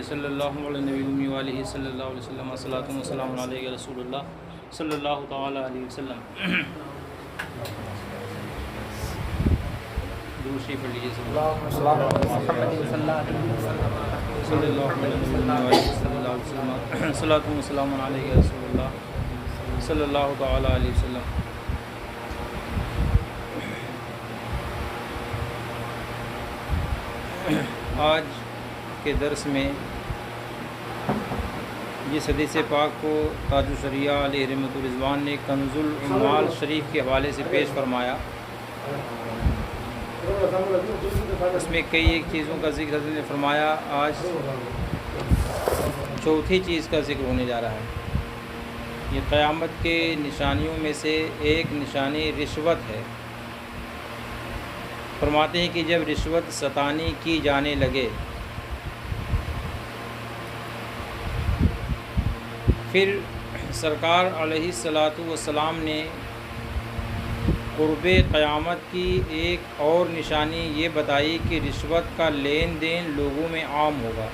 صلی اللہ علیہ نبی علیہ صلی اللہ علیہ وسلم الصلاۃ والسلام علیہ رسول اللہ صلی اللہ تعالیٰ علیہ وسلم. درود شریف پڑھ لیجیے. صلی اللہ علیہ وسلم الصلاۃ والسلام علیہ رسول اللہ صلی اللہ تعالیٰ علیہ وسلم. آج کے درس میں جس حدیث پاک کو تاج الشریعہ علیہ رحمۃ الرضوان نے کنز العمال شریف کے حوالے سے پیش فرمایا، اس میں کئی ایک چیزوں کا ذکر حضرت نے فرمایا. آج چوتھی چیز کا ذکر ہونے جا رہا ہے. یہ قیامت کے نشانیوں میں سے ایک نشانی رشوت ہے. فرماتے ہیں کہ جب رشوت ستانی کی جانے لگے پھر سرکار علیہ الصلاۃ والسلام نے قرب قیامت کی ایک اور نشانی یہ بتائی کہ رشوت کا لین دین لوگوں میں عام ہوگا،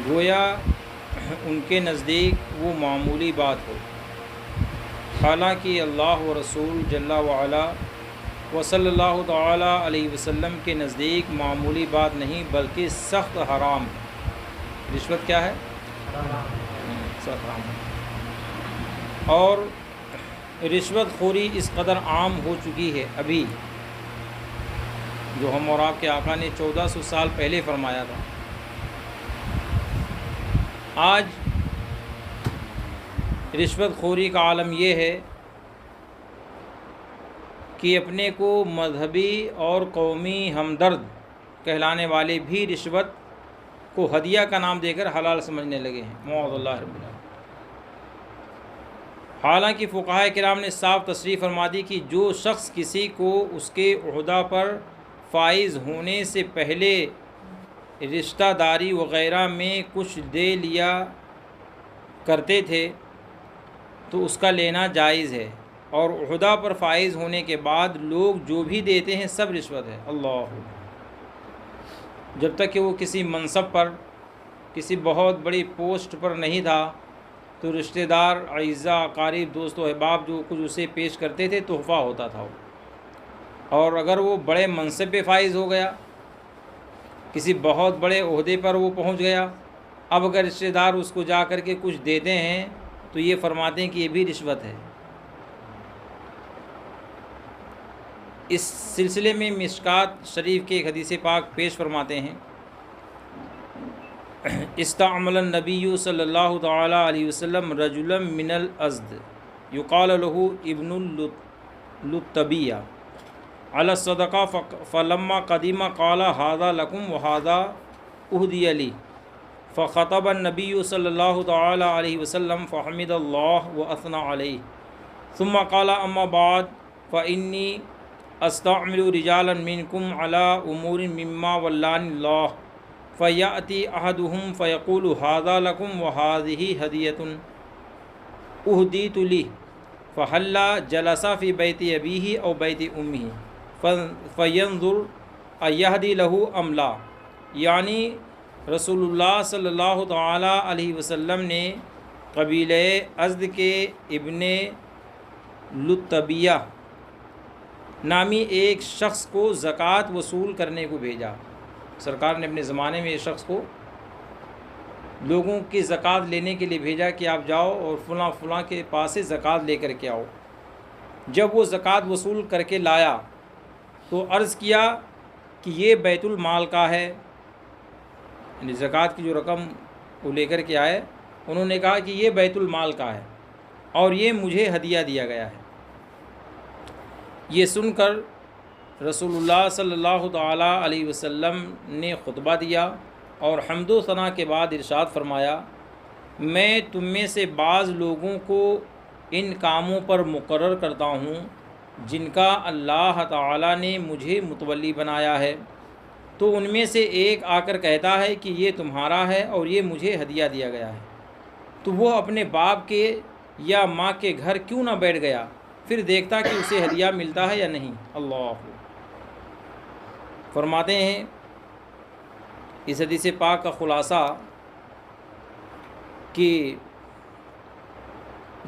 گویا ان کے نزدیک وہ معمولی بات ہو، حالانکہ اللہ و رسول جل وعلا و صلی اللہ تعالیٰ علیہ وسلم کے نزدیک معمولی بات نہیں بلکہ سخت حرام ہے. رشوت کیا ہے؟ سخت حرام ہے. اور رشوت خوری اس قدر عام ہو چکی ہے ابھی، جو ہم اور آپ کے آقا نے 1400 سال پہلے فرمایا تھا. آج رشوت خوری کا عالم یہ ہے کہ اپنے کو مذہبی اور قومی ہمدرد کہلانے والے بھی رشوت کو ہدیہ کا نام دے کر حلال سمجھنے لگے ہیں. معاذ اللہ رب العالمین. حالانکہ فقہاء کرام نے صاف تصریح فرما دی کہ جو شخص کسی کو اس کے عہدہ پر فائز ہونے سے پہلے رشتہ داری وغیرہ میں کچھ دے لیا کرتے تھے تو اس کا لینا جائز ہے، اور عہدہ پر فائز ہونے کے بعد لوگ جو بھی دیتے ہیں سب رشوت ہے. اللہ، جب تک کہ وہ کسی منصب پر، کسی بہت بڑی پوسٹ پر نہیں تھا تو رشتہ دار، اعزاء، اقارب، دوست و احباب جو کچھ اسے پیش کرتے تھے تحفہ ہوتا تھا. اور اگر وہ بڑے منصب پہ فائز ہو گیا، کسی بہت بڑے عہدے پر وہ پہنچ گیا، اب اگر رشتہ دار اس کو جا کر کے کچھ دیتے ہیں تو یہ فرماتے ہیں کہ یہ بھی رشوت ہے. اس سلسلے میں مشکات شریف کے ایک حدیث پاک پیش فرماتے ہیں، استعمل النبی صلی اللہ تعالیٰ علیہ وسلم رجلا من الازد یقال له ابن اللتبیہ علی الصدقہ فلما قدیم قال هذا لکم وهذا اہدی لی فخطب النبی صلی اللہ تعالیٰ علیہ وسلم فحمد اللہ واثنى علیہ ثم قال اما بعد فانی استعمل رجالا منکم علی امور مما ولانی اللہ فیأتی احدهم فیقول هذا لکم وهذه هدیۃ اہدیت لی فحل جلس فی بیت ابیہ او بیت امہ فینظر ایہدی له ام لا. یعنی رسول اللہ صلی اللہ تعالیٰ علیہ وسلم نے قبیلہ ازد کے ابن لتبیہ نامی ایک شخص کو زکوٰۃ وصول کرنے کو بھیجا. سرکار نے اپنے زمانے میں ایک شخص کو لوگوں کی زکوٰۃ لینے کے لیے بھیجا کہ آپ جاؤ اور فلاں فلاں کے پاس سے زکوٰۃ لے کر کے آؤ. جب وہ زکوٰۃ وصول کر کے لایا تو عرض کیا کہ یہ بیت المال کا ہے، یعنی زکوٰۃ کی جو رقم وہ لے کر کے آئے، انہوں نے کہا کہ یہ بیت المال کا ہے اور یہ مجھے ہدیہ دیا گیا ہے. یہ سن کر رسول اللہ صلی اللہ تعالیٰ علیہ وسلم نے خطبہ دیا اور حمد و ثنا کے بعد ارشاد فرمایا، میں تم میں سے بعض لوگوں کو ان کاموں پر مقرر کرتا ہوں جن کا اللہ تعالیٰ نے مجھے متولی بنایا ہے، تو ان میں سے ایک آ کر کہتا ہے کہ یہ تمہارا ہے اور یہ مجھے ہدیہ دیا گیا ہے، تو وہ اپنے باپ کے یا ماں کے گھر کیوں نہ بیٹھ گیا، پھر دیکھتا کہ اسے ہدیہ ملتا ہے یا نہیں. اللہ فرماتے ہیں اس حدیث پاک کا خلاصہ کہ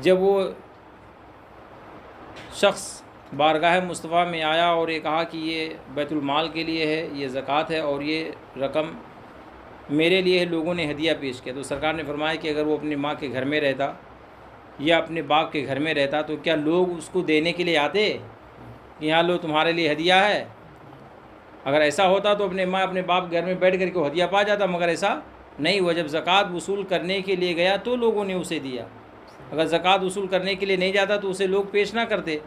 جب وہ شخص بارگاہ مصطفیٰ میں آیا اور یہ کہا کہ یہ بیت المال کے لیے ہے، یہ زکوٰۃ ہے اور یہ رقم میرے لیے ہے، لوگوں نے ہدیہ پیش کیا، تو سرکار نے فرمایا کہ اگر وہ اپنی ماں کے گھر میں رہتا یا اپنے باپ کے گھر میں رہتا تو کیا لوگ اس کو دینے کے لیے آتے کہ یہاں لو تمہارے لیے ہدیہ ہے؟ اگر ایسا ہوتا تو اپنے ماں اپنے باپ گھر میں بیٹھ کر کے وہ ہدیہ پا جاتا، مگر ایسا نہیں ہوا۔ جب زکوٰۃ وصول کرنے کے لیے گیا تو لوگوں نے اسے دیا، اگر زکوٰۃ وصول کرنے کے لیے نہیں جاتا تو اسے لوگ پیش نہ کرتے۔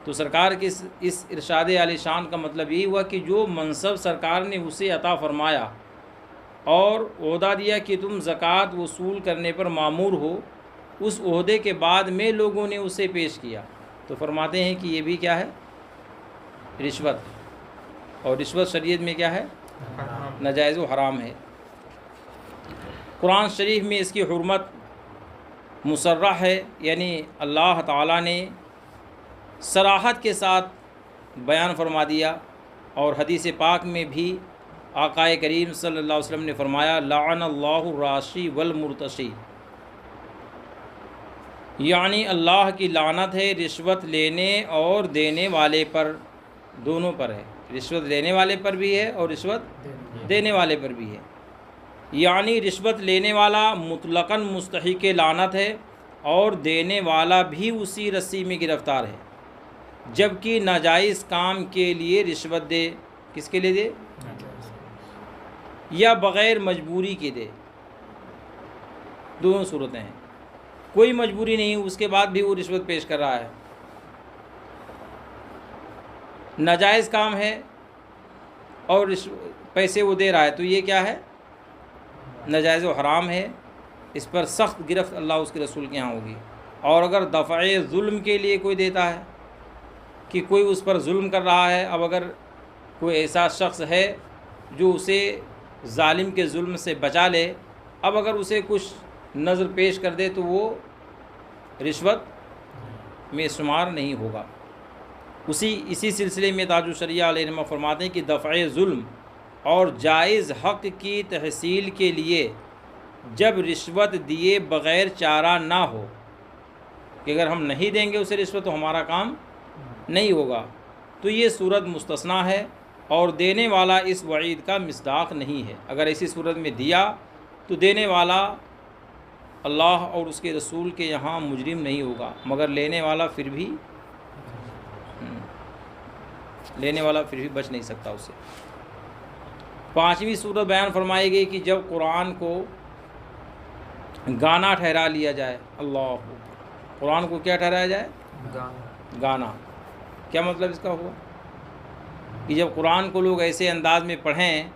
تو سرکار کے اس ارشاد عالی شان کا مطلب یہی ہوا کہ جو منصب سرکار نے اسے عطا فرمایا اور عہدہ دیا کہ تم زکوٰۃ وصول کرنے پر مامور ہو، اس عہدے کے بعد میں لوگوں نے اسے پیش کیا، تو فرماتے ہیں کہ یہ بھی کیا ہے؟ رشوت، اور رشوت شریعت میں کیا ہے؟ ناجائز و حرام ہے۔ قرآن شریف میں اس کی حرمت مصرح ہے، یعنی اللہ تعالیٰ نے صراحت کے ساتھ بیان فرما دیا، اور حدیث پاک میں بھی آقا کریم صلی اللہ علیہ وسلم نے فرمایا لعن اللہ الراشی والمرتشی، یعنی اللہ کی لعنت ہے رشوت لینے اور دینے والے پر، دونوں پر ہے، رشوت لینے والے پر بھی ہے اور رشوت دینے والے پر بھی ہے۔ یعنی رشوت لینے والا مطلقاً مستحق لعنت ہے اور دینے والا بھی اسی رسی میں گرفتار ہے، جبکہ ناجائز کام کے لیے رشوت دے، کس کے لیے دے؟ یا بغیر مجبوری کے دے، دونوں صورتیں ہیں، کوئی مجبوری نہیں اس کے بعد بھی وہ رشوت پیش کر رہا ہے، ناجائز کام ہے اور پیسے وہ دے رہا ہے، تو یہ کیا ہے؟ ناجائز و حرام ہے، اس پر سخت گرفت اللہ اس کے رسول کے ہاں ہوگی۔ اور اگر دفع ظلم کے لیے کوئی دیتا ہے کہ کوئی اس پر ظلم کر رہا ہے، اب اگر کوئی ایسا شخص ہے جو اسے ظالم کے ظلم سے بچا لے، اب اگر اسے کچھ نظر پیش کر دے تو وہ رشوت میں شمار نہیں ہوگا۔ اسی سلسلے میں تاج الشریعہ علیہ رحمہ فرماتے ہیں کہ دفع ظلم اور جائز حق کی تحصیل کے لیے جب رشوت دیے بغیر چارہ نہ ہو، کہ اگر ہم نہیں دیں گے اسے رشوت تو ہمارا کام نہیں ہوگا، تو یہ صورت مستثنیٰ ہے اور دینے والا اس وعید کا مصداق نہیں ہے۔ اگر ایسی صورت میں دیا تو دینے والا اللہ اور اس کے رسول کے یہاں مجرم نہیں ہوگا، مگر لینے والا پھر بھی بچ نہیں سکتا اس سے۔ پانچویں صورت بیان فرمائی گئی کہ جب قرآن کو گانا ٹھہرا لیا جائے، اللہ، قرآن کو کیا ٹھہرایا جائے؟ گانا۔ کیا مطلب اس کا ہوا؟ کہ جب قرآن کو لوگ ایسے انداز میں پڑھیں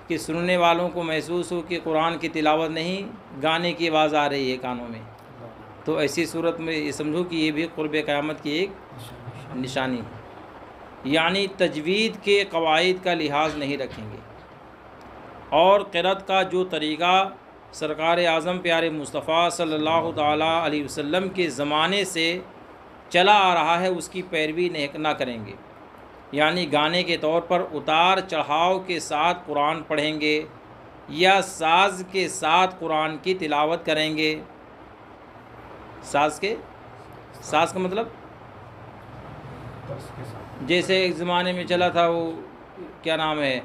کہ سننے والوں کو محسوس ہو کہ قرآن کی تلاوت نہیں، گانے کی آواز آ رہی ہے کانوں میں، تو ایسی صورت میں یہ سمجھو کہ یہ بھی قرب قیامت کی ایک نشانی ہے، یعنی تجوید کے قواعد کا لحاظ نہیں رکھیں گے، اور قرأت کا جو طریقہ سرکار اعظم پیارے مصطفیٰ صلی اللہ تعالیٰ علیہ وسلم کے زمانے سے چلا آ رہا ہے اس کی پیروی نہ کریں گے، یعنی گانے کے طور پر اتار چڑھاؤ کے ساتھ قرآن پڑھیں گے یا ساز کے ساتھ قرآن کی تلاوت کریں گے۔ ساز کا مطلب جیسے ایک زمانے میں چلا تھا وہ کیا نام ہے،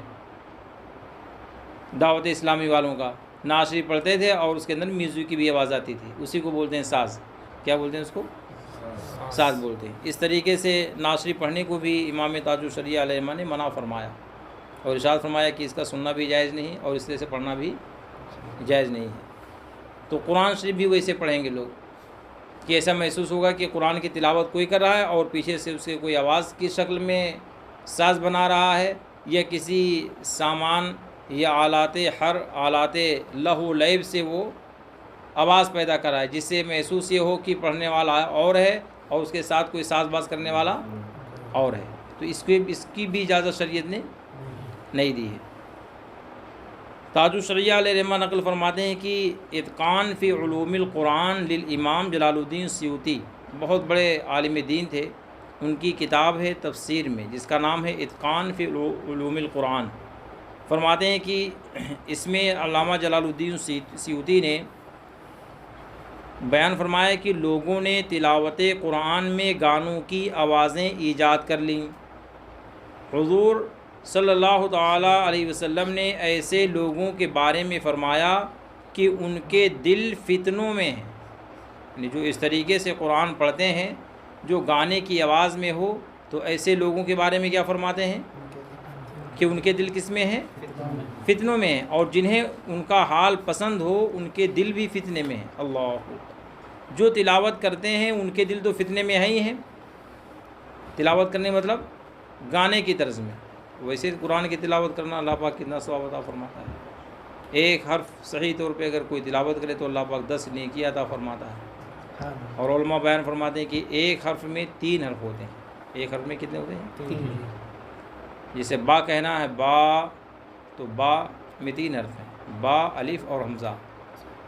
دعوت اسلامی والوں کا نعت پڑھتے تھے اور اس کے اندر میوزک کی بھی آواز آتی تھی، اسی کو بولتے ہیں ساز۔ کیا بولتے ہیں اس کو؟ ساز بولتے ہیں۔ اس طریقے سے نعت پڑھنے کو بھی امام تاج الشریعہ علیہ الرحمہ نے منع فرمایا اور ارشاد فرمایا کہ اس کا سننا بھی جائز نہیں اور اس طرح سے پڑھنا بھی جائز نہیں ہے۔ تو قرآن شریف بھی ویسے پڑھیں گے لوگ کہ ایسا محسوس ہوگا کہ قرآن کی تلاوت کوئی کر رہا ہے اور پیچھے سے اس کے کوئی آواز کی شکل میں ساز بنا رہا ہے یا کسی سامان یا آلات لہو لعب سے وہ آواز پیدا کر رہا ہے، جس سے محسوس یہ ہو کہ پڑھنے والا اور ہے اور اس کے ساتھ کوئی ساز باز کرنے والا اور ہے، تو اس کی بھی اجازت شریعت نے نہیں دی ہے۔ تاج الشریعہ علیہ رحمہ نقل فرماتے ہیں کہ اتقان فی علوم القرآن للامام جلال الدین سیوطی، بہت بڑے عالم دین تھے، ان کی کتاب ہے تفسیر میں جس کا نام ہے اتقان فی علوم القرآن، فرماتے ہیں کہ اس میں علامہ جلال الدین سیوطی نے بیان فرمایا کہ لوگوں نے تلاوت قرآن میں گانوں کی آوازیں ایجاد کر لیں۔ حضور صلی اللہ تعالیٰ علیہ وسلم نے ایسے لوگوں کے بارے میں فرمایا کہ ان کے دل فتنوں میں ہیں، یعنی جو اس طریقے سے قرآن پڑھتے ہیں جو گانے کی آواز میں ہو، تو ایسے لوگوں کے بارے میں کیا فرماتے ہیں کہ ان کے دل کس میں ہیں؟ فتنوں میں ہیں، اور جنہیں ان کا حال پسند ہو ان کے دل بھی فتنے میں ہیں۔ اللہ، جو تلاوت کرتے ہیں ان کے دل تو فتنے میں ہی ہیں۔ تلاوت کرنے مطلب گانے کی طرز میں، ویسے قرآن کی تلاوت کرنا اللہ پاک کتنا ثواب عطا فرماتا ہے۔ ایک حرف صحیح طور پہ اگر کوئی تلاوت کرے تو اللہ پاک 10 نیکی عطا فرماتا ہے۔ اور علماء بیان فرماتے ہیں کہ ایک حرف میں 3 حرف ہوتے ہیں۔ ایک حرف میں کتنے ہوتے ہیں؟ 3۔ جیسے با کہنا ہے، با، تو با میں 3 حرف ہیں، با، الف اور حمزہ۔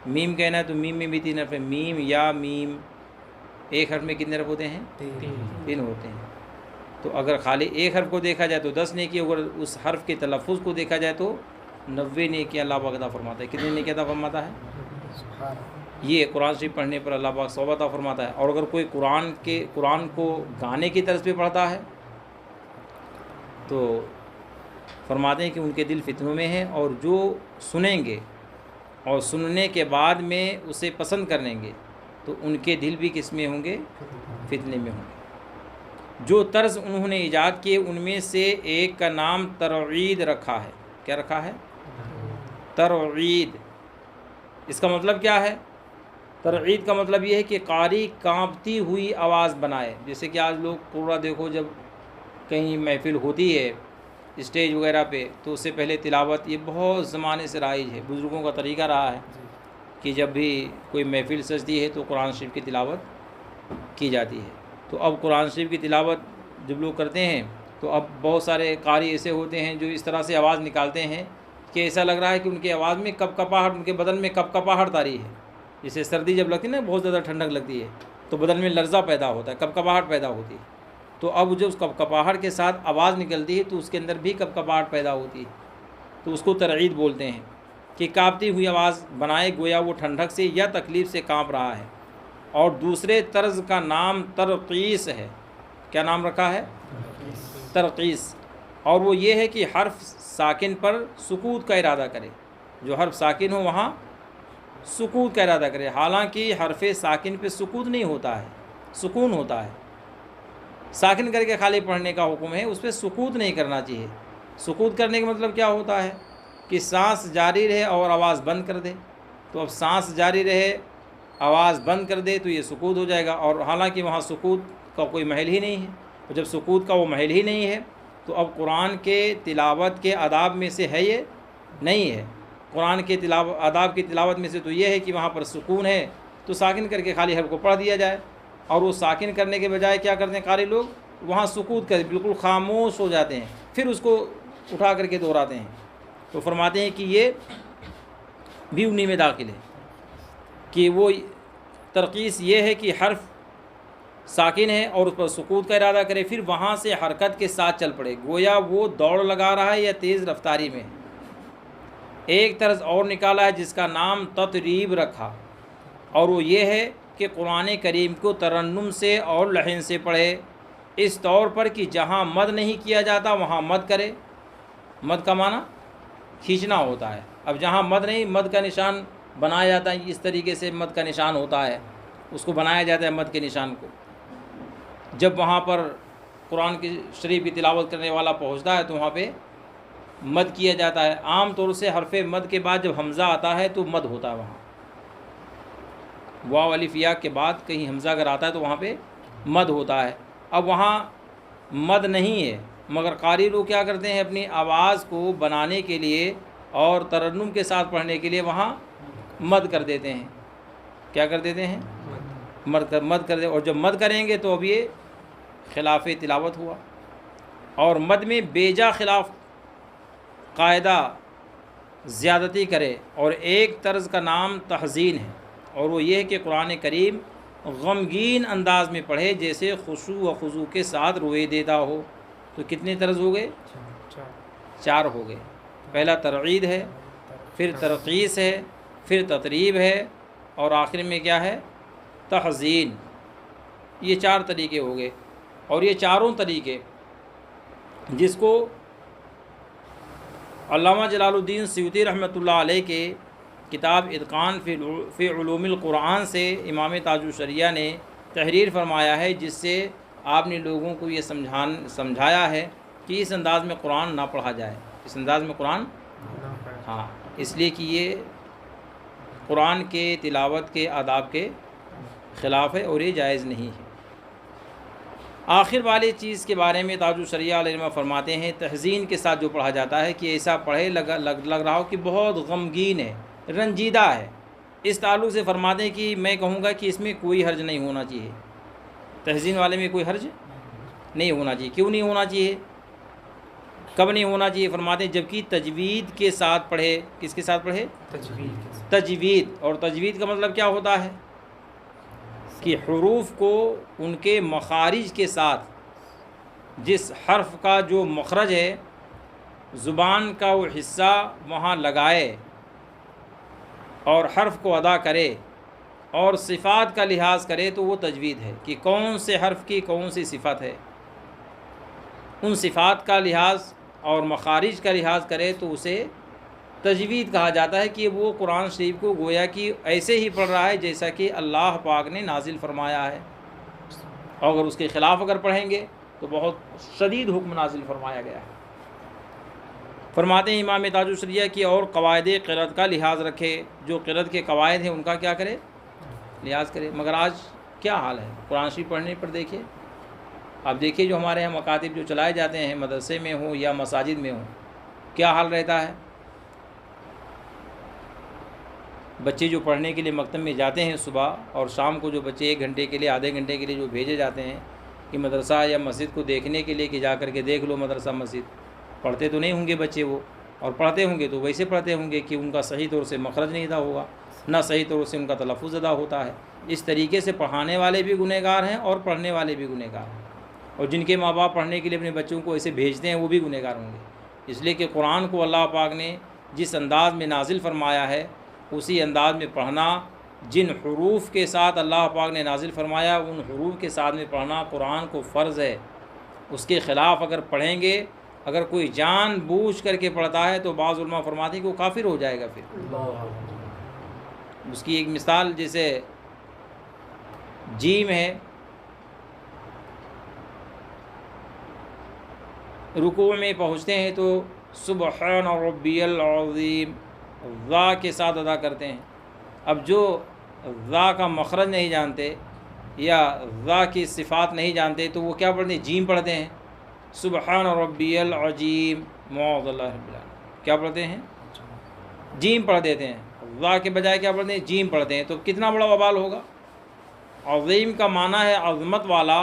میم کہنا ہے تو میم میں بھی 3 حرف ہیں، میم، یا، میم۔ ایک حرف میں کتنے حرف ہوتے ہیں؟ 3 ہوتے ہیں۔ تو اگر خالی ایک حرف کو دیکھا جائے تو 10 نیکی، اگر اس حرف کے تلفظ کو دیکھا جائے تو 90 نیکی اللہ پاک عطا فرماتا ہے۔ کتنے نیکی عطا فرماتا ہے؟ یہ قرآن شریف پڑھنے پر اللہ پاک ثواب عطا فرماتا ہے۔ اور اگر کوئی قرآن کو گانے کی طرز پہ پڑھتا ہے تو فرماتے ہیں کہ ان کے دل فتنوں میں ہیں، اور جو سنیں گے اور سننے کے بعد میں اسے پسند کریں گے تو ان کے دل بھی کس میں ہوں گے؟ فتنے میں ہوں گے۔ جو طرز انہوں نے ایجاد کیے ان میں سے ایک کا نام ترعید رکھا ہے۔ کیا رکھا ہے؟ ترعید۔ اس کا مطلب کیا ہے؟ ترعید کا مطلب یہ ہے کہ قاری کانپتی ہوئی آواز بنائے۔ جیسے کہ آج لوگ پورا دیکھو، جب کہیں محفل ہوتی ہے اسٹیج وغیرہ پہ تو اس سے پہلے تلاوت، یہ بہت زمانے سے رائج ہے، بزرگوں کا طریقہ رہا ہے کہ جب بھی کوئی محفل سجتی ہے تو قرآن شریف کی تلاوت کی جاتی ہے۔ تو اب قرآن شریف کی تلاوت جب لوگ کرتے ہیں تو اب بہت سارے قاری ایسے ہوتے ہیں جو اس طرح سے آواز نکالتے ہیں کہ ایسا لگ رہا ہے کہ ان کی آواز میں کپ کپاہٹ، ان کے بدن میں کپ کپاہٹ طاری ہے۔ جیسے سردی جب لگتی ہے نا، بہت زیادہ ٹھنڈک لگتی ہے تو بدن میں لرزہ پیدا ہوتا ہے، کپ کپاہٹ پیدا ہوتی ہے۔ تو اب جو اس کپ کپاہٹ کے ساتھ آواز نکلتی ہے تو اس کے اندر بھی کپ کپاہٹ پیدا ہوتی ہے، تو اس کو ترعید بولتے ہیں کہ کانپتی ہوئی آواز بنائے گویا وہ ٹھنڈک سے یا تکلیف سے کانپ رہا ہے۔ اور دوسرے طرز کا نام ترقیص ہے۔ کیا نام رکھا ہے؟ ترقیص۔ اور وہ یہ ہے کہ حرف ساکن پر سکوت کا ارادہ کرے، جو حرف ساکن ہو وہاں سکوت کا ارادہ کرے، حالانکہ حرف ساکن پہ سکوت نہیں ہوتا ہے، سکون ہوتا ہے۔ ساکن کر کے خالی پڑھنے کا حکم ہے، اس پہ سکوت نہیں کرنا چاہیے۔ سکوت کرنے کا مطلب کیا ہوتا ہے کہ سانس جاری رہے اور آواز بند کر دے۔ تو اب سانس جاری رہے، آواز بند کر دے تو یہ سکوت ہو جائے گا، اور حالانکہ وہاں سکوت کا کوئی محل ہی نہیں ہے۔ اور جب سکوت کا وہ محل ہی نہیں ہے تو اب قرآن کے تلاوت کے آداب میں سے ہے یہ نہیں ہے۔ قرآن کے آداب کی تلاوت میں سے تو یہ ہے کہ وہاں پر سکون ہے تو ساکن کر کے خالی حرف کو پڑھ دیا جائے، اور وہ ساکن کرنے کے بجائے کیا کرتے ہیں قاری لوگ؟ وہاں سکوت کر بالکل خاموش ہو جاتے ہیں، پھر اس کو اٹھا کر کے دہراتے ہیں۔ تو فرماتے ہیں کہ یہ بھی انہی میں داخل ہے کہ وہ ترقیص یہ ہے کہ حرف ساکن ہے اور اس پر سکوت کا ارادہ کرے، پھر وہاں سے حرکت کے ساتھ چل پڑے، گویا وہ دوڑ لگا رہا ہے یا تیز رفتاری میں۔ ایک طرز اور نکالا ہے جس کا نام تطریب رکھا، اور وہ یہ ہے کہ قرآن کریم کو ترنم سے اور لحن سے پڑھے، اس طور پر کہ جہاں مد نہیں کیا جاتا وہاں مد کرے۔ مد کا معنی کھینچنا ہوتا ہے۔ اب جہاں مد نہیں، مد کا نشان بنایا جاتا ہے، اس طریقے سے مد کا نشان ہوتا ہے، اس کو بنایا جاتا ہے مد کے نشان کو۔ جب وہاں پر قرآن کی شریف کی تلاوت کرنے والا پہنچتا ہے تو وہاں پہ مد کیا جاتا ہے۔ عام طور سے حرف مد کے بعد جب حمزہ آتا ہے تو مد ہوتا ہے، وہاں واو الف یا کے بعد کہیں حمزہ اگر آتا ہے تو وہاں پہ مد ہوتا ہے۔ اب وہاں مد نہیں ہے، مگر قاری لوگ کیا کرتے ہیں اپنی آواز کو بنانے کے لیے اور ترنم کے ساتھ پڑھنے کے لیے وہاں مد کر دیتے ہیں۔ کیا کر دیتے ہیں؟ مد کر دے، اور جب مد کریں گے تو اب یہ خلاف تلاوت ہوا۔ اور مد میں بیجا خلاف قاعدہ زیادتی کرے، اور ایک طرز کا نام تحزین ہے، اور وہ یہ ہے کہ قرآن کریم غمگین انداز میں پڑھے، جیسے خشوع و خضوع کے ساتھ روئے دیتا ہو۔ تو کتنے طرز ہو گئے؟ 4 ہو گئے۔ پہلا ترغید ہے، پھر ترقیص ہے، پھر تطریب ہے، اور آخر میں کیا ہے؟ تحزین۔ یہ 4 طریقے ہو گئے، اور یہ چاروں طریقے جس کو علامہ جلال الدین سیوطی رحمۃ اللہ علیہ کے کتاب اتقان فی علوم القرآن سے امام تاج الشریعہ نے تحریر فرمایا ہے، جس سے آپ نے لوگوں کو یہ سمجھایا ہے کہ اس انداز میں قرآن نہ پڑھا جائے، اس انداز میں قرآن، ہاں، اس لیے کہ یہ قرآن کے تلاوت کے آداب کے خلاف ہے اور یہ جائز نہیں ہے۔ آخر والی چیز کے بارے میں تاج الشریعہ علیہ رحمہ فرماتے ہیں، تحزین کے ساتھ جو پڑھا جاتا ہے کہ ایسا پڑھے لگ رہا ہو کہ بہت غمگین ہے، رنجیدہ ہے، اس تعلق سے فرماتے ہیں کہ میں کہوں گا کہ اس میں کوئی حرج نہیں ہونا چاہیے، تحزین والے میں کوئی حرج نہیں ہونا چاہیے۔ کیوں نہیں ہونا چاہیے؟ کب نہیں ہونا چاہیے؟ فرماتے ہیں جبکہ تجوید کے ساتھ پڑھے۔ کس کے ساتھ پڑھے؟ تجوید۔ اور تجوید کا مطلب کیا ہوتا ہے؟ کہ حروف کو ان کے مخارج کے ساتھ، جس حرف کا جو مخرج ہے، زبان کا وہ حصہ وہاں لگائے اور حرف کو ادا کرے اور صفات کا لحاظ کرے، تو وہ تجوید ہے کہ کون سے حرف کی کون سی صفت ہے، ان صفات کا لحاظ اور مخارج کا لحاظ کرے تو اسے تجوید کہا جاتا ہے کہ وہ قرآن شریف کو گویا کہ ایسے ہی پڑھ رہا ہے جیسا کہ اللہ پاک نے نازل فرمایا ہے، اور اگر اس کے خلاف اگر پڑھیں گے تو بہت شدید حکم نازل فرمایا گیا ہے۔ فرماتے ہیں امام تاج الشریعہ کی اور قواعد قرأت کا لحاظ رکھے، جو قرأت کے قواعد ہیں ان کا کیا کرے؟ لحاظ کرے۔ مگر آج کیا حال ہے قرآن شریف پڑھنے پر؟ دیکھیے، آپ دیکھیے جو ہمارے یہاں مکاتب جو چلائے جاتے ہیں، مدرسے میں ہوں یا مساجد میں ہوں، کیا حال رہتا ہے؟ بچے جو پڑھنے کے لیے مکتب میں جاتے ہیں صبح اور شام کو، جو بچے 1 گھنٹے کے لیے آدھے گھنٹے کے لیے جو بھیجے جاتے ہیں کہ مدرسہ یا مسجد کو دیکھنے کے لیے کہ جا کر کے دیکھ لو مدرسہ مسجد، پڑھتے تو نہیں ہوں گے بچے وہ، اور پڑھتے ہوں گے تو ویسے پڑھتے ہوں گے کہ ان کا صحیح طور سے مخرج نہیں ادا ہوگا، نہ صحیح طور سے ان کا تلفظ ادا ہوتا ہے۔ اس طریقے سے پڑھانے والے بھی گنہگار ہیں اور پڑھنے والے بھی گنہگار ہیں، اور جن کے ماں باپ پڑھنے کے لیے اپنے بچوں کو ایسے بھیجتے ہیں وہ بھی گنہگار ہوں گے، اس لیے کہ قرآن کو اللہ پاک نے جس انداز میں نازل فرمایا ہے اسی انداز میں پڑھنا، جن حروف کے ساتھ اللہ پاک نے نازل فرمایا ان حروف کے ساتھ میں پڑھنا قرآن کو فرض ہے۔ اس کے خلاف اگر پڑھیں گے، اگر کوئی جان بوجھ کر کے پڑھتا ہے تو بعض علماء فرماتے ہیں کہ وہ کافر ہو جائے گا۔ پھر اس کی ایک مثال جیسے جیم ہے، رکوع میں پہنچتے ہیں تو سبحان ربی العظیم ذا کے ساتھ ادا کرتے ہیں۔ اب جو ذا کا مخرج نہیں جانتے یا ذا کی صفات نہیں جانتے تو وہ کیا پڑھتے ہیں؟ جیم پڑھتے ہیں۔ سبحان ربی العظیم معاذ اللہ رب العالمین کیا پڑھتے ہیں؟ جیم پڑھ دیتے ہیں، ذا کے بجائے کیا پڑھتے ہیں؟ جیم پڑھتے ہیں۔ تو کتنا بڑا وبال ہوگا؟ عظیم کا معنی ہے عظمت والا،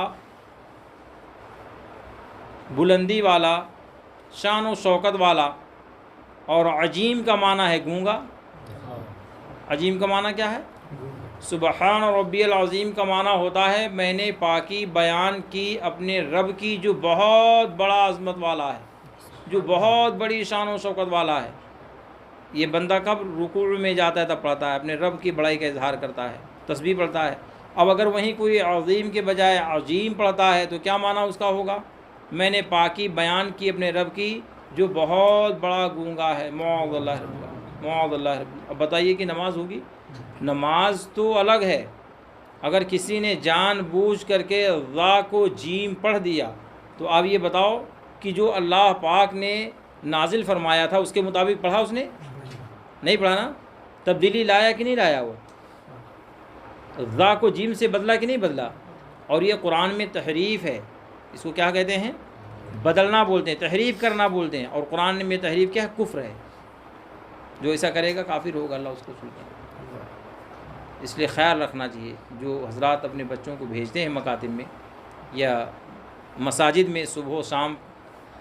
بلندی والا، شان و شوکت والا، اور عجیم کا معنی ہے گونگا۔ عجیم کا معنی کیا ہے؟ سبحان ربی العظیم کا معنی ہوتا ہے میں نے پاکی بیان کی اپنے رب کی جو بہت بڑا عظمت والا ہے، جو بہت بڑی شان و شوکت والا ہے۔ یہ بندہ کب رکوع میں جاتا ہے تب پڑھتا ہے، اپنے رب کی بڑائی کا اظہار کرتا ہے، تسبیح پڑھتا ہے۔ اب اگر وہیں کوئی عظیم کے بجائے عظیم پڑھتا ہے تو کیا معنی اس کا ہوگا؟ میں نے پاکی بیان کی اپنے رب کی جو بہت بڑا گونگا ہے، معاذ اللہ رب العالمین، معاذ اللہ رب العالمین۔ اب بتائیے کہ نماز ہوگی؟ نماز تو الگ ہے، اگر کسی نے جان بوجھ کر کے ذا کو جیم پڑھ دیا تو آپ یہ بتاؤ کہ جو اللہ پاک نے نازل فرمایا تھا اس کے مطابق پڑھا اس نے؟ نہیں پڑھا نا؟ تبدیلی لایا کہ نہیں لایا؟ وہ ذا کو جیم سے بدلا کہ نہیں بدلا؟ اور یہ قرآن میں تحریف ہے، اس کو کیا کہتے ہیں؟ بدلنا بولتے ہیں، تحریف کرنا بولتے ہیں، اور قرآن میں تحریف کیا ہے؟ کفر ہے۔ جو ایسا کرے گا کافر ہوگا، اللہ اس کو سلطان۔ اس لیے خیال رکھنا چاہیے، جو حضرات اپنے بچوں کو بھیجتے ہیں مکاتب میں یا مساجد میں صبح و شام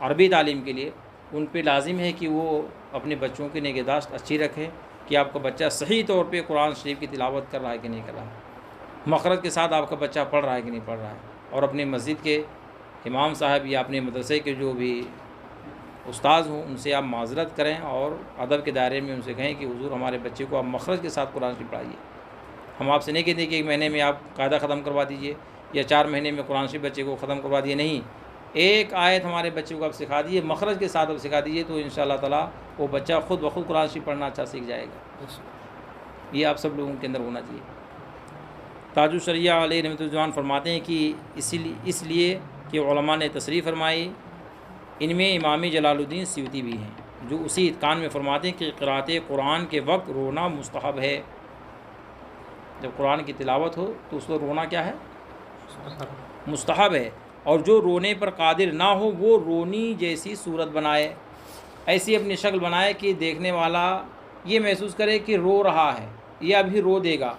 عربی تعلیم کے لیے، ان پہ لازم ہے کہ وہ اپنے بچوں کی نگہداشت اچھی رکھیں کہ آپ کا بچہ صحیح طور پہ قرآن شریف کی تلاوت کر رہا ہے کہ نہیں کر رہا ہے، مخرج کے ساتھ آپ کا بچہ پڑھ رہا ہے کہ نہیں پڑھ رہا ہے، اور اپنے مسجد کے امام صاحب یا اپنے مدرسے کے جو بھی استاذ ہوں ان سے آپ معذرت کریں اور ادب کے دائرے میں ان سے کہیں کہ حضور ہمارے بچے کو آپ مخرج کے ساتھ قرآن شریف پڑھائیے. ہم آپ سے نہیں کہتے کہ 1 مہینے میں آپ قاعدہ ختم کروا دیجئے یا 4 مہینے میں قرآن شریف بچے کو ختم کروا دیے. نہیں، ایک آیت ہمارے بچے کو آپ سکھا دیجیے، مخرج کے ساتھ آپ سکھا دیجیے، تو انشاءاللہ تعالیٰ وہ بچہ خود بخود قرآن شریف پڑھنا اچھا سیکھ جائے گا. یہ آپ سب لوگوں کے اندر ہونا چاہیے. تاج الشریعہ علیہ رحمۃ الجوان فرماتے ہیں کہ اس لیے کہ علماء نے تصریح فرمائی، ان میں امام جلال الدین سیوطی بھی ہیں، جو اسی اتقان میں فرماتے ہیں کہ قراءت قرآن کے وقت رونا مستحب ہے. جب قرآن کی تلاوت ہو تو اس وقت رونا کیا ہے؟ مستحب ہے. اور جو رونے پر قادر نہ ہو وہ رونی جیسی صورت بنائے، ایسی اپنی شکل بنائے کہ دیکھنے والا یہ محسوس کرے کہ رو رہا ہے یا ابھی رو دے گا.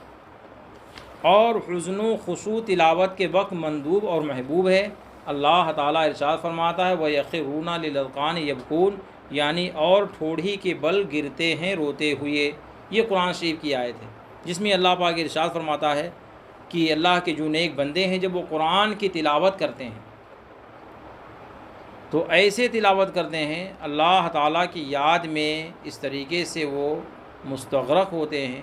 اور حزن و خشوع تلاوت کے وقت مندوب اور محبوب ہے. اللہ تعالیٰ ارشاد فرماتا ہے وَيَخِرُّونَ لِلْأَذْقَانِ يَبْكُونَ، یعنی اور ٹھوڑی کے بل گرتے ہیں روتے ہوئے. یہ قرآن شریف کی آیت ہے جس میں اللہ پاک ارشاد فرماتا ہے کہ اللہ کے جو نیک بندے ہیں جب وہ قرآن کی تلاوت کرتے ہیں تو ایسے تلاوت کرتے ہیں اللہ تعالیٰ کی یاد میں، اس طریقے سے وہ مستغرق ہوتے ہیں.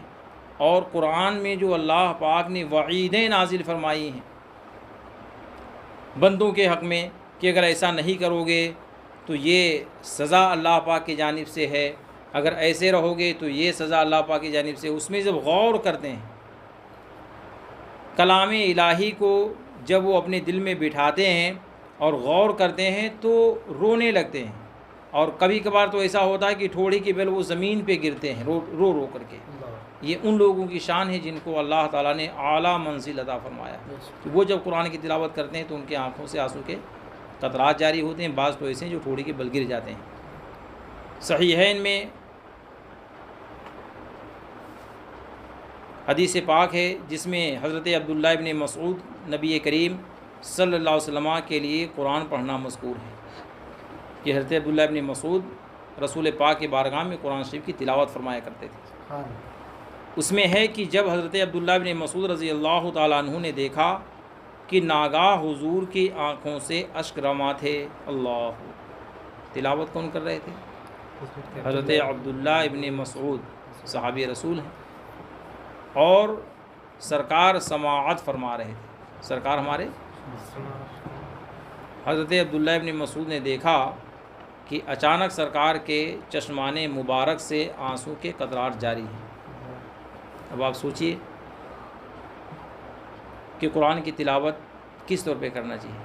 اور قرآن میں جو اللہ پاک نے وعیدیں نازل فرمائی ہیں بندوں کے حق میں کہ اگر ایسا نہیں کرو گے تو یہ سزا اللہ پاک کی جانب سے ہے، اگر ایسے رہو گے تو یہ سزا اللہ پاک کی جانب سے. اس میں جب غور کرتے ہیں کلام الہی کو، جب وہ اپنے دل میں بٹھاتے ہیں اور غور کرتے ہیں تو رونے لگتے ہیں. اور کبھی کبھار تو ایسا ہوتا ہے کہ ٹھوڑی کے بل وہ زمین پہ گرتے ہیں رو رو کر کے. یہ ان لوگوں کی شان ہے جن کو اللہ تعالیٰ نے اعلیٰ منزل عطا فرمایا کہ وہ جب قرآن کی تلاوت کرتے ہیں تو ان کی آنکھوں سے آنسو کے قطرات جاری ہوتے ہیں. بعض تو ایسے ہیں جو ٹھوڑی کے بل گر جاتے ہیں. صحیحین میں حدیث پاک ہے جس میں حضرت عبداللہ ابن مسعود نبی کریم صلی اللہ علیہ وسلم کے لیے قرآن پڑھنا مذکور ہے کہ حضرت عبداللہ ابن مسعود رسول پاک کے بارگاہ میں قرآن شریف کی تلاوت فرمایا کرتے تھے. اس میں ہے کہ جب حضرت عبداللہ ابن مسعود رضی اللہ تعالیٰ عنہ نے دیکھا کہ ناگاہ حضور کی آنکھوں سے اشک رواں تھے. اللہ، تلاوت کون کر رہے تھے؟ حضرت عبداللہ ابن مسعود صحابی رسول ہیں اور سرکار سماعت فرما رہے تھے. سرکار ہمارے حضرت عبداللہ ابن مسعود نے دیکھا کہ اچانک سرکار کے چشمان مبارک سے آنسو کے قطرات جاری ہیں. اب آپ سوچئے کہ قرآن کی تلاوت کس طور پہ کرنا چاہیے.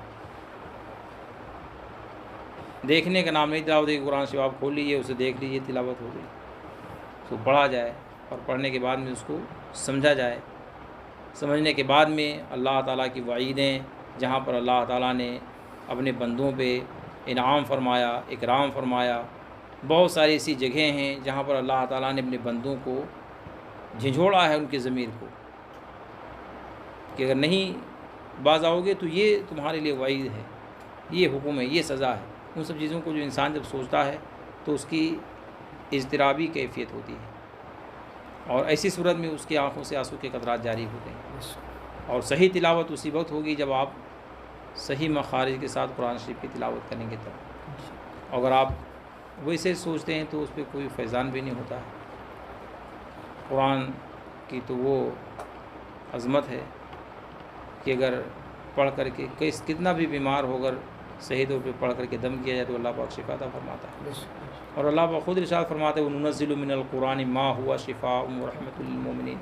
دیکھنے کا نام نہیں تلاوت ہے کہ قرآن شریف آپ کھول لیجیے اسے دیکھ لیجیے تلاوت ہو گئی. اس کو پڑھا جائے اور پڑھنے کے بعد میں اس کو سمجھا جائے. سمجھنے کے بعد میں اللہ تعالیٰ کی وعیدیں جہاں پر اللہ تعالیٰ نے اپنے بندوں پہ انعام فرمایا، اکرام فرمایا. بہت ساری ایسی جگہیں ہیں جہاں پر اللہ تعالیٰ نے اپنے بندوں کو جھنجھوڑا ہے ان کی ضمیر کو کہ اگر نہیں باز آؤ گے تو یہ تمہارے لیے وعید ہے، یہ حکم ہے، یہ سزا ہے. ان سب چیزوں کو جو انسان جب سوچتا ہے تو اس کی اضطرابی کیفیت ہوتی ہے اور ایسی صورت میں اس کی آنکھوں سے آنسو کے قطرات جاری ہوتے ہیں. اور صحیح تلاوت اسی وقت ہوگی جب آپ صحیح مخارج کے ساتھ قرآن شریف کی تلاوت کریں گے تب. اگر آپ ویسے سوچتے ہیں تو اس پہ کوئی فیضان بھی نہیں ہوتا ہے. قرآن کی تو وہ عظمت ہے کہ اگر پڑھ کر کے کتنا بھی بیمار ہو کر صحیح طور پہ پڑھ کر کے دم کیا جائے تو اللہ پاک شفا عطا فرماتا ہے. اور اللہ پاک خود ارشاد فرماتے ہیں وَنُنَزِّلُ مِنَ الْقُرْآنِ مَا هُوَ شِفَاءٌ وَرَحْمَةٌ لِلْمُؤْمِنِينَ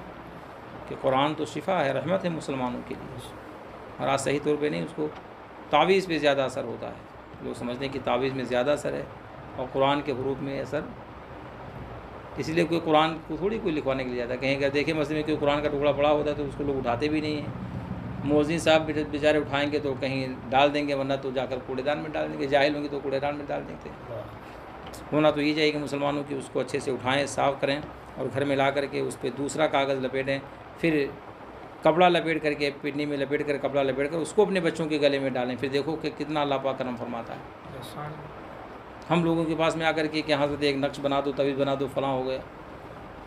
کہ قرآن تو شفا ہے، رحمت ہے مسلمانوں کے لیے. اور آج صحیح طور پہ نہیں، اس کو تعویذ پہ زیادہ اثر ہوتا ہے. لوگ سمجھتے ہیں کہ تعویذ میں زیادہ اثر ہے اور قرآن کے حروف میں اثر. اس لیے کوئی قرآن کو تھوڑی کوئی لکھوانے کے لیے جاتا ہے. کہیں کہ دیکھیں مسئلے میں کوئی قرآن کا ٹکڑا پڑا ہوتا ہے تو اس کو لوگ اٹھاتے بھی نہیں ہیں. مؤذن صاحب بیچارے اٹھائیں گے تو کہیں ڈال دیں گے، ورنہ تو جا کر کوڑے دان میں ڈال دیں گے. جاہل ہوں گے تو کوڑے دان میں ڈال دیں گے. ہونا تو یہ چاہیے کہ مسلمانوں کی اس کو اچھے سے اٹھائیں، صاف کریں اور گھر میں لا کر کے اس پہ دوسرا کاغذ لپیٹیں، پھر کپڑا لپیٹ کر کے پنی میں لپیٹ کر کپڑا لپیٹ کر اس کو اپنے بچوں کے گلے میں ڈالیں. پھر دیکھو کہ کتنا اللہ پاک کرم فرماتا ہے. ہم لوگوں کے پاس میں آ کر کے کہ حضرت ایک نقش بنا دو، تعویذ بنا دو، فلاں ہو گیا.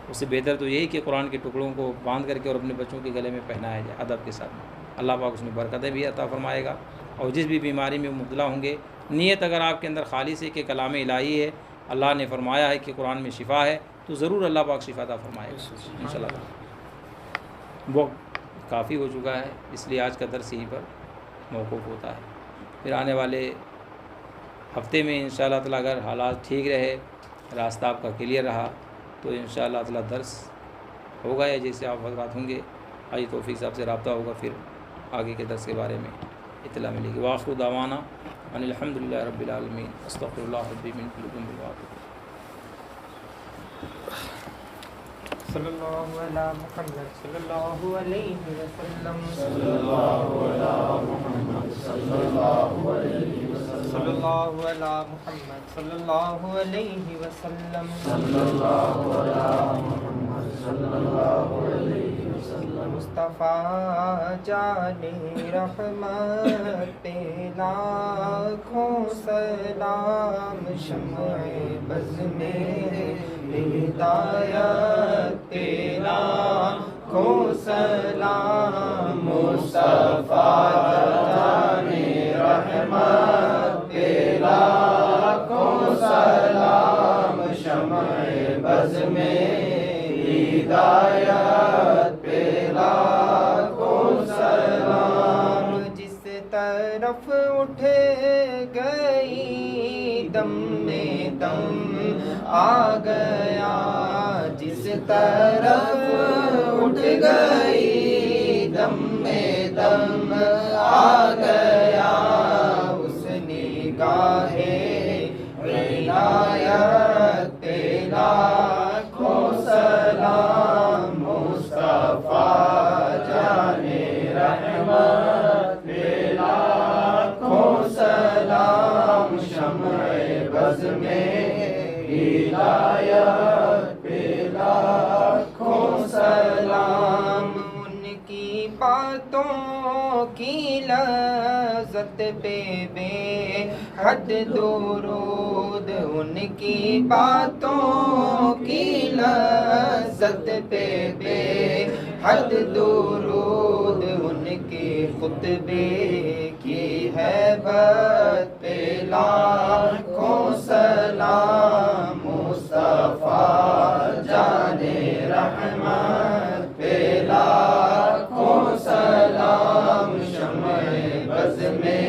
اس سے بہتر تو یہی کہ قرآن کے ٹکڑوں کو باندھ کر کے اور اپنے بچوں کے گلے میں پہنایا جائے ادب کے ساتھ. اللہ پاک اس میں برکتیں بھی عطا فرمائے گا اور جس بھی بیماری میں مبتلا ہوں گے نیت اگر آپ کے اندر خالص ہے کہ کلام الہی ہے، اللہ نے فرمایا ہے کہ قرآن میں شفا ہے، تو ضرور اللہ پاک شفا عطا فرمائے گا انشاءاللہ۔ وقت کافی ہو چکا ہے، اس لیے آج کا درس یہیں پر موقوف ہوتا ہے۔ پھر آنے والے ہفتے میں انشاءاللہ تعالیٰ اگر حالات ٹھیک رہے، راستہ آپ کا کلیئر رہا، تو انشاءاللہ تعالیٰ درس ہوگا، یا جیسے آپ حضرات ہوں گے حاجی توفیق صاحب سے رابطہ ہوگا، پھر آگے کے درس کے بارے میں اطلاع ملے گی۔ وآخر دعوانا ان الحمدللہ رب العالمین، استغفر اللہ ربی من کل ذنب واتوب۔ صلی اللہ علی محمد صلی اللہ علیہ وسلم، صلی اللہ علی محمد صلی اللہ علیہ وسلم، صلی اللہ علی محمد صلی اللہ علیہ وسلم، صلی اللہ علی محمد صلی اللہ علیہ وسلم۔ مصطفیٰ جان رحمت پہ لاکھوں سلام، شمع بز میں ہدایت پہ لاکھوں سلام، مصطفیٰ جان رحمت پہ لاکھوں سلام، شمع بز میں ہدایت پہ لاکھوں سلام۔ جس طرف اٹھ گئی دم میں دم آ گیا، جس طرف اٹھ گئی دم میں دم آ گیا، اس نگاہ عنایت پہ لاکھوں سلام، مصطفیٰ جان رحمت پہ لاکھوں سلام، شمع بز میں ہدایت پہ لاکھوں سلام۔ ان کی باتوں کی لذت پہ بے حد درود، ان کی باتوں کی لذت پہ بے حد درود، ان کے خطبے کی ہیبت پہ لاکھوں سلام، مصطفیٰ جان رحمت پہ لاکھوں سلام، شمع بز میں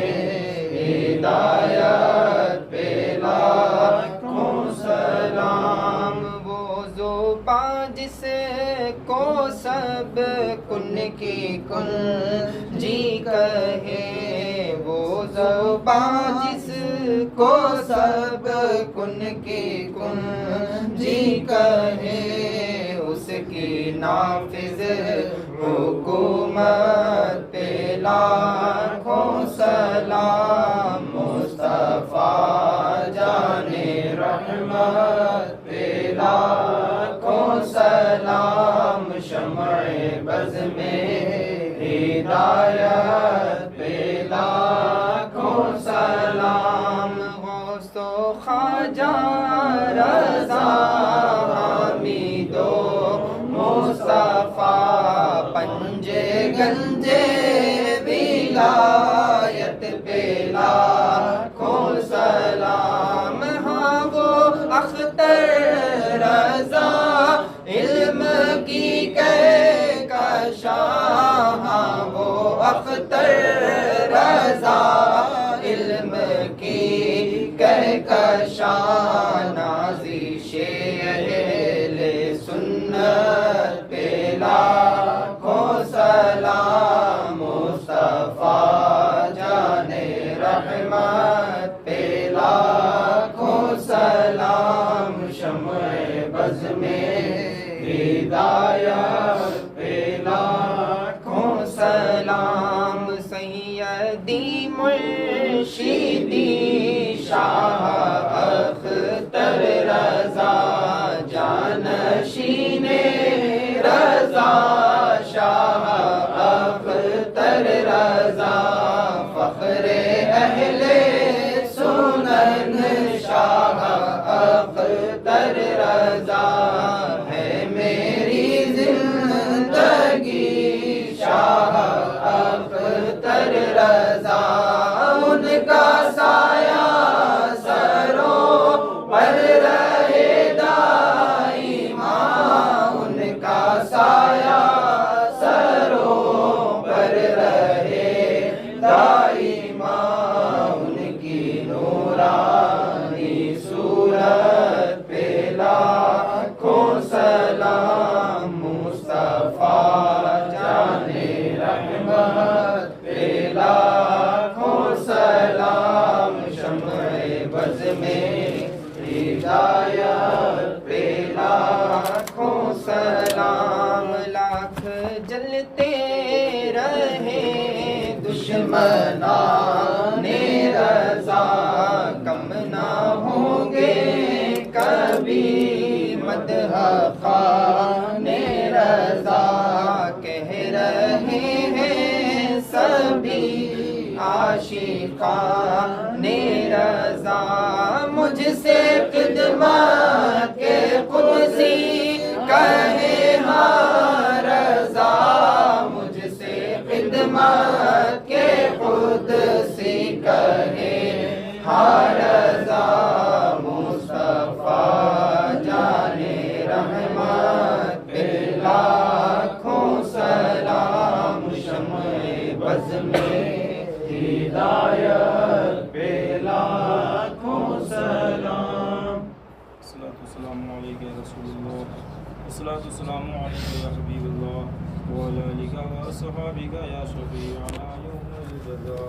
ہدایت پہ لاکھوں سلام۔ وہ زبان جس کو سب کن کی کن جی کہے، وہ زبان جس کو سب کن کی کن جی کہے، اس کی نافذ حکومت پہ لاکھوں سلام، مصطفیٰ جان رحمت پہ لاکھوں سلام، شمع بز میں ہدایت پہ لاکھوں سلام۔ غوث و خواجہ رضا حمید و مصطفیٰ، پنجے گنجے ولایت پہ لاکھوں سلام۔ ہاں وہ اختر رضا علم کی کہکشاں، ہاں وہ اختر رضا علم کی کہکشاں، نازش اہل سنت پہ لاکھوں سلام، مصطفیٰ جان رحمت پہ لاکھوں سلام، شمع بز میں ہدایت پہ لاکھوں سلام۔ سیدی مرشدی شاہ اختر رضا، جانشین رضا شاہ اختر رضا، فخر اہل سنن شاہ اختر رضا، ہے میری زندگی سایہ سروں پر رہے دائما، ان کی نورانی صورت پہ لاکھوں سلام، مصطفیٰ جانے رحمت پہ لاکھوں سلام، شمع بز میں ہدایت پہ لاکھوں سلام، لاکھ جلتے رہے دشمنان رضا، کم نہ ہوں گے کبھی مدح خوان رضا، کہہ رہے ہیں سبھی عاشقان رضا، مجھ سے خدمت کے قدسی کہے ہاں رضا، مجھ سے خدمت کے قدسی کہے ہاں رضا، مصطفیٰ جانے رحمت پہ لاکھوں سلام، شمع بز میں ہدایت پہ لاکھوں سلام۔ الصلاۃ والسلام علیک یا رسول اللہ، الصلاۃ والسلام علیک یا حبیب اللہ، وعلی آلک و اصحابک یا شفیعنا یوم الجزا۔